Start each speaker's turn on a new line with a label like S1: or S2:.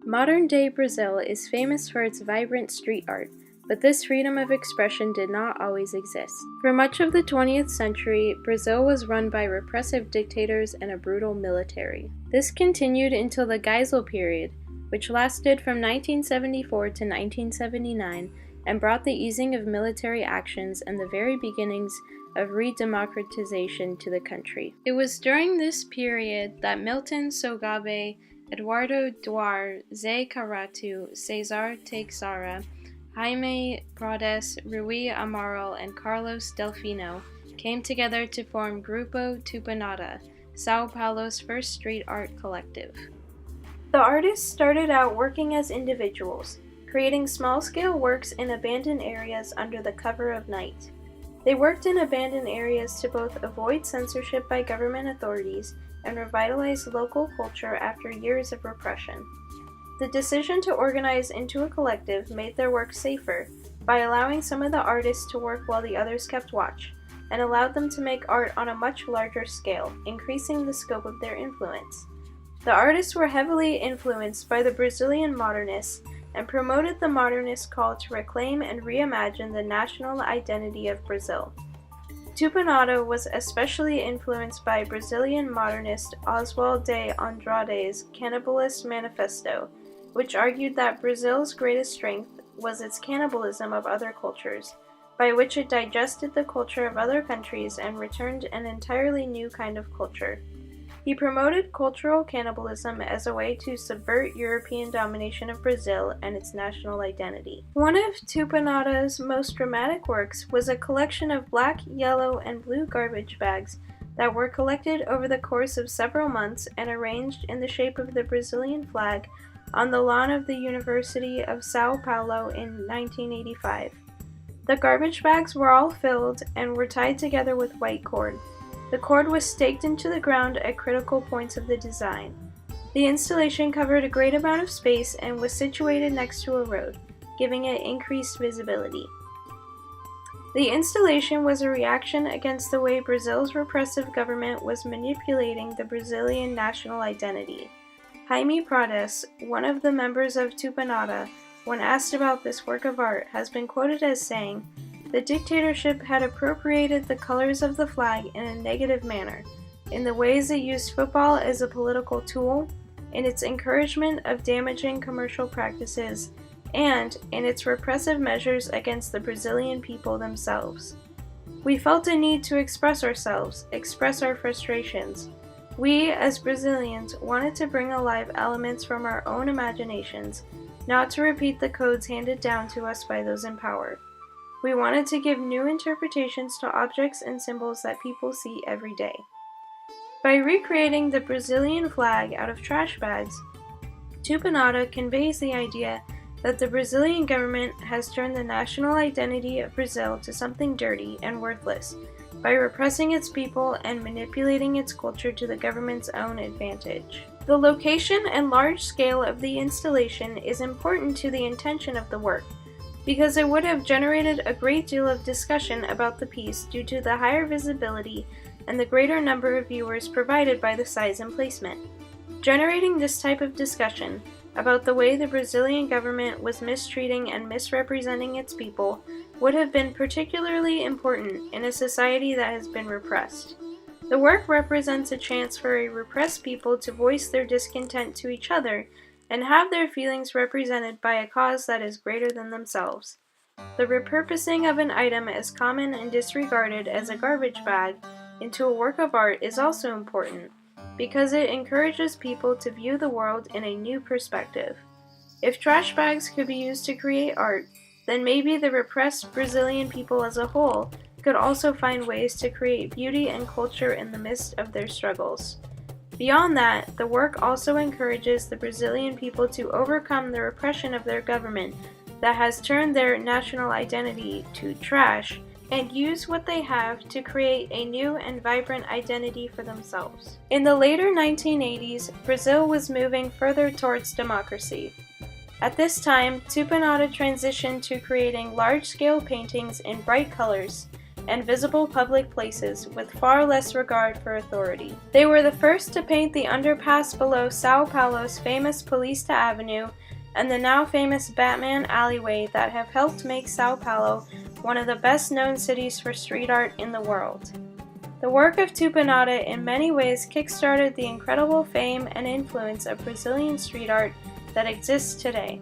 S1: Modern-day Brazil is famous for its vibrant street art, but this freedom of expression did not always exist. For much of the 20th century, Brazil was run by repressive dictators and a brutal military. This continued until the Geisel period, which lasted from 1974 to 1979 and brought the easing of military actions and the very beginnings of redemocratization to the country. It was during this period that Milton Sogabe, Eduardo Duar, Zé Caratu, César Teixeira, Jaime Prades, Rui Amaral, and Carlos Delfino came together to form Grupo Tupanada, São Paulo's first street art collective. The artists started out working as individuals, creating small-scale works in abandoned areas under the cover of night. They worked in abandoned areas to both avoid censorship by government authorities and revitalize local culture after years of repression. The decision to organize into a collective made their work safer by allowing some of the artists to work while the others kept watch, and allowed them to make art on a much larger scale, increasing the scope of their influence. The artists were heavily influenced by the Brazilian modernists and promoted the modernist call to reclaim and reimagine the national identity of Brazil. Tupanada was especially influenced by Brazilian modernist Oswald de Andrade's Cannibalist Manifesto, which argued that Brazil's greatest strength was its cannibalism of other cultures, by which it digested the culture of other countries and returned an entirely new kind of culture. He promoted cultural cannibalism as a way to subvert European domination of Brazil and its national identity. One of Tupanada's most dramatic works was a collection of black, yellow, and blue garbage bags that were collected over the course of several months and arranged in the shape of the Brazilian flag on the lawn of the University of São Paulo in 1985. The garbage bags were all filled and were tied together with white cord. The cord was staked into the ground at critical points of the design. The installation covered a great amount of space and was situated next to a road, giving it increased visibility. The installation was a reaction against the way Brazil's repressive government was manipulating the Brazilian national identity. Jaime Prades, one of the members of Tupanada, when asked about this work of art, has been quoted as saying, "The dictatorship had appropriated the colors of the flag in a negative manner, in the ways it used football as a political tool, in its encouragement of damaging commercial practices, and in its repressive measures against the Brazilian people themselves. We felt a need to express ourselves, express our frustrations. We, as Brazilians, wanted to bring alive elements from our own imaginations, not to repeat the codes handed down to us by those in power. We wanted to give new interpretations to objects and symbols that people see every day." By recreating the Brazilian flag out of trash bags, Tupanada conveys the idea that the Brazilian government has turned the national identity of Brazil to something dirty and worthless by repressing its people and manipulating its culture to the government's own advantage. The location and large scale of the installation is important to the intention of the work, because it would have generated a great deal of discussion about the piece due to the higher visibility and the greater number of viewers provided by the size and placement. Generating this type of discussion about the way the Brazilian government was mistreating and misrepresenting its people would have been particularly important in a society that has been repressed. The work represents a chance for a repressed people to voice their discontent to each other and have their feelings represented by a cause that is greater than themselves. The repurposing of an item as common and disregarded as a garbage bag into a work of art is also important, because it encourages people to view the world in a new perspective. If trash bags could be used to create art, then maybe the repressed Brazilian people as a whole could also find ways to create beauty and culture in the midst of their struggles. Beyond that, the work also encourages the Brazilian people to overcome the repression of their government that has turned their national identity to trash and use what they have to create a new and vibrant identity for themselves. In the later 1980s, Brazil was moving further towards democracy. At this time, Tupanada transitioned to creating large-scale paintings in bright colors, and visible public places with far less regard for authority. They were the first to paint the underpass below Sao Paulo's famous Paulista Avenue and the now famous Batman alleyway that have helped make Sao Paulo one of the best-known cities for street art in the world. The work of Tupanada in many ways kick-started the incredible fame and influence of Brazilian street art that exists today.